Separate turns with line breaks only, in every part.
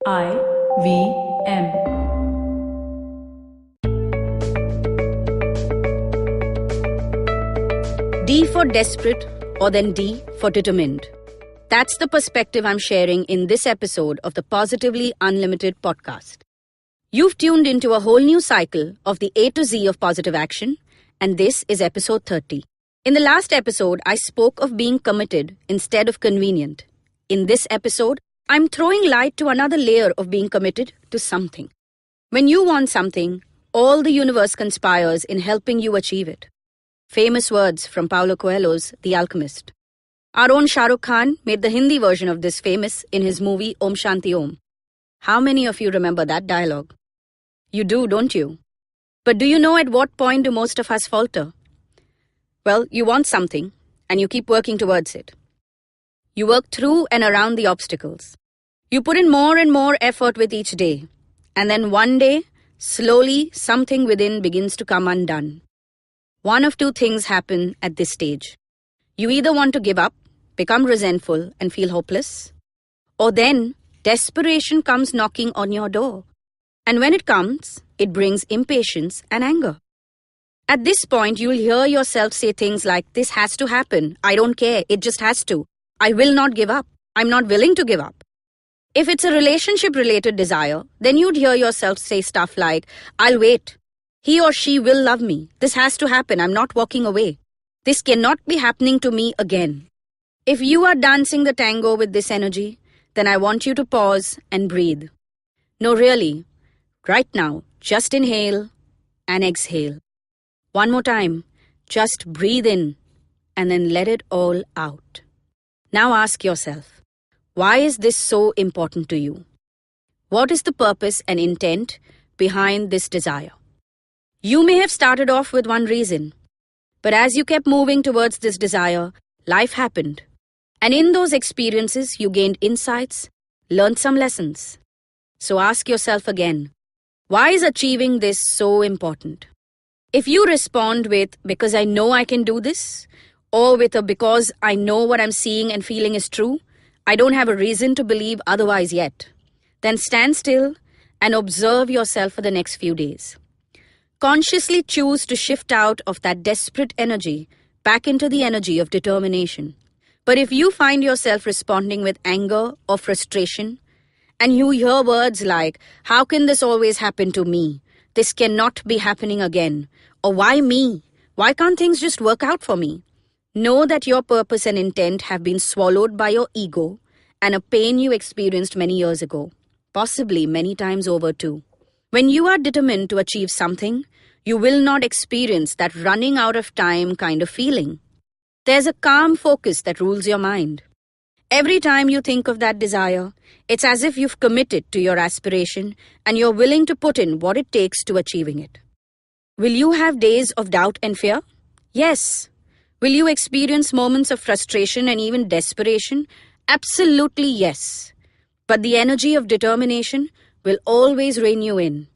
IVM.
D for desperate, or then D for determined. That's the perspective I'm sharing in this episode of the Positively Unlimited podcast. You've tuned into a whole new cycle of the A to Z of positive action, and this is episode 30. In the last episode, I spoke of being committed instead of convenient. In this episode, I'm throwing light to another layer of being committed to something. When you want something, all the universe conspires in helping you achieve it. Famous words from Paulo Coelho's The Alchemist. Our own Shah Rukh Khan made the Hindi version of this famous in his movie Om Shanti Om. How many of you remember that dialogue? You do, don't you? But do you know at what point do most of us falter? Well, you want something, and you keep working towards it. You work through and around the obstacles. You put in more and more effort with each day. And then one day, slowly, something within begins to come undone. One of two things happen at this stage. You either want to give up, become resentful, and feel hopeless, or then desperation comes knocking on your door. And when it comes, it brings impatience and anger. At this point, you'll hear yourself say things like, "This has to happen. I don't care. It just has to. I will not give up. I'm not willing to give up." If it's a relationship-related desire, then you'd hear yourself say stuff like, "I'll wait. He or she will love me. This has to happen. I'm not walking away. This cannot be happening to me again." If you are dancing the tango with this energy, then I want you to pause and breathe. No, really. Right now, just inhale and exhale. One more time. Just breathe in and then let it all out. Now ask yourself, why is this so important to you? What is the purpose and intent behind this desire? You may have started off with one reason, but as you kept moving towards this desire, life happened. And in those experiences, you gained insights, learned some lessons. So ask yourself again, why is achieving this so important? If you respond with, "Because I know I can do this," or with a "because I know what I'm seeing and feeling is true, I don't have a reason to believe otherwise yet," then stand still and observe yourself for the next few days. Consciously choose to shift out of that desperate energy back into the energy of determination. But if you find yourself responding with anger or frustration, and you hear words like, "How can this always happen to me? This cannot be happening again," or "Why me? Why can't things just work out for me?" Know that your purpose and intent have been swallowed by your ego and a pain you experienced many years ago, possibly many times over too. When you are determined to achieve something, you will not experience that running out of time kind of feeling. There's a calm focus that rules your mind. Every time you think of that desire, it's as if you've committed to your aspiration and you're willing to put in what it takes to achieving it. Will you have days of doubt and fear? Yes. Will you experience moments of frustration and even desperation? Absolutely yes. But the energy of determination will always rein you in.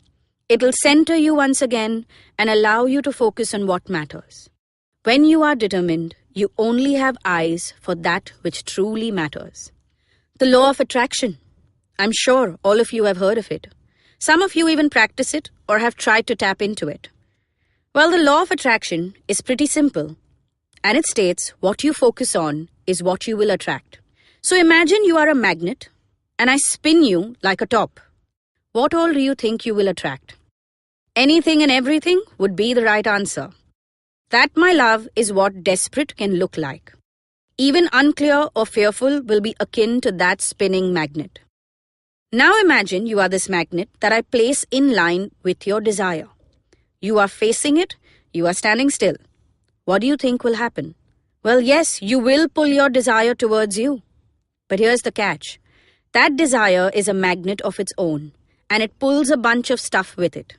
It'll center you once again and allow you to focus on what matters. When you are determined, you only have eyes for that which truly matters. The law of attraction. I'm sure all of you have heard of it. Some of you even practice it or have tried to tap into it. Well, the law of attraction is pretty simple. And it states what you focus on is what you will attract. So imagine you are a magnet and I spin you like a top. What all do you think you will attract? Anything and everything would be the right answer. That, my love, is what desperate can look like. Even unclear or fearful will be akin to that spinning magnet. Now imagine you are this magnet that I place in line with your desire. You are facing it, you are standing still. What do you think will happen? Well, yes, you will pull your desire towards you. But here's the catch. That desire is a magnet of its own, and it pulls a bunch of stuff with it.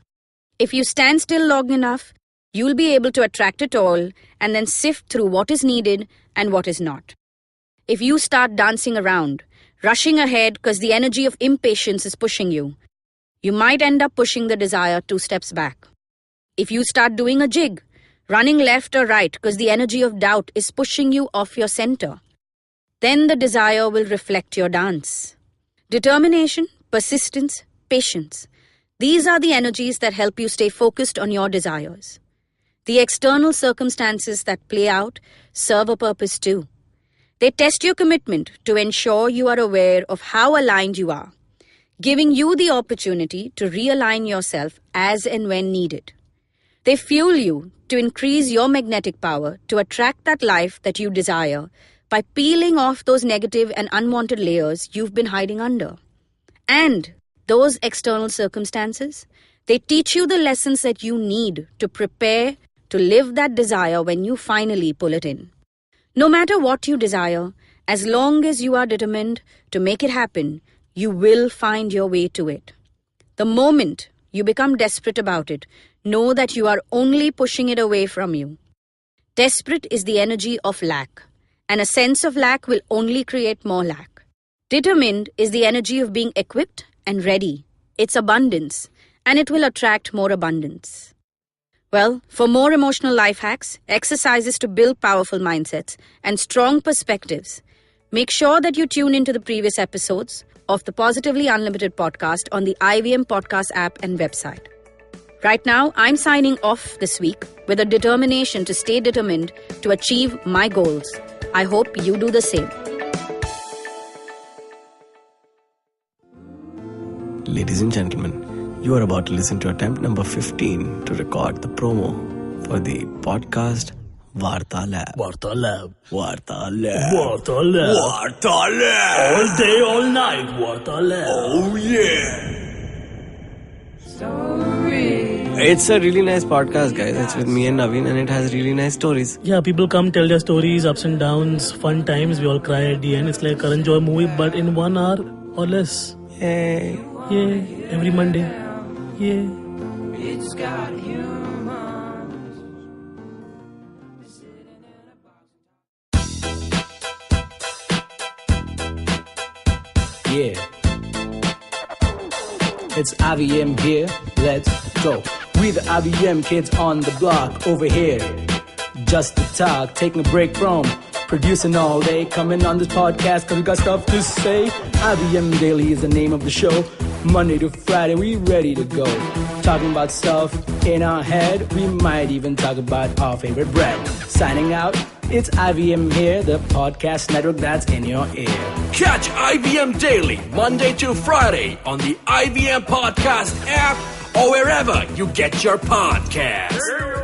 If you stand still long enough, you'll be able to attract it all and then sift through what is needed and what is not. If you start dancing around, rushing ahead because the energy of impatience is pushing you, you might end up pushing the desire 2 steps back. If you start doing a jig, running left or right because the energy of doubt is pushing you off your center, then the desire will reflect your dance. Determination, persistence, patience. These are the energies that help you stay focused on your desires. The external circumstances that play out serve a purpose too. They test your commitment to ensure you are aware of how aligned you are, giving you the opportunity to realign yourself as and when needed. They fuel you to increase your magnetic power to attract that life that you desire by peeling off those negative and unwanted layers you've been hiding under. And those external circumstances, they teach you the lessons that you need to prepare to live that desire when you finally pull it in. No matter what you desire, as long as you are determined to make it happen, you will find your way to it. The moment you become desperate about it, know that you are only pushing it away from you. Desperate is the energy of lack, and a sense of lack will only create more lack. Determined is the energy of being equipped and ready. It's abundance, and it will attract more abundance. Well, for more emotional life hacks, exercises to build powerful mindsets, and strong perspectives, make sure that you tune into the previous episodes of the Positively Unlimited podcast on the IVM podcast app and website. Right now, I'm signing off this week with a determination to stay determined to achieve my goals. I hope you do the same.
Ladies and gentlemen, you are about to listen to attempt number 15 to record the promo for the podcast Vartalab.
Vartalab.
Vartalab.
Vartalab.
Vartalab.
All day, all night, Vartalab.
Oh yeah. It's a really nice podcast, guys. It's with me and Naveen, and it has really nice stories.
Yeah, people come tell their stories, ups and downs, fun times. We all cry at the end. It's like a Karan Johar movie, but in 1 hour or less.
Yay.
Yeah, every Monday. Yeah.
It's got humans.
Yeah. It's IVM here. Let's go. We the IVM kids on the block over here. Just to talk, taking a break from producing all day, coming on this podcast cause we got stuff to say. IVM Daily is the name of the show. Monday to Friday, we ready to go. Talking about stuff in our head. We might even talk about our favorite bread. Signing out, it's IVM here, the podcast network that's in your ear.
Catch IVM Daily, Monday to Friday on the IVM Podcast app or wherever you get your podcasts.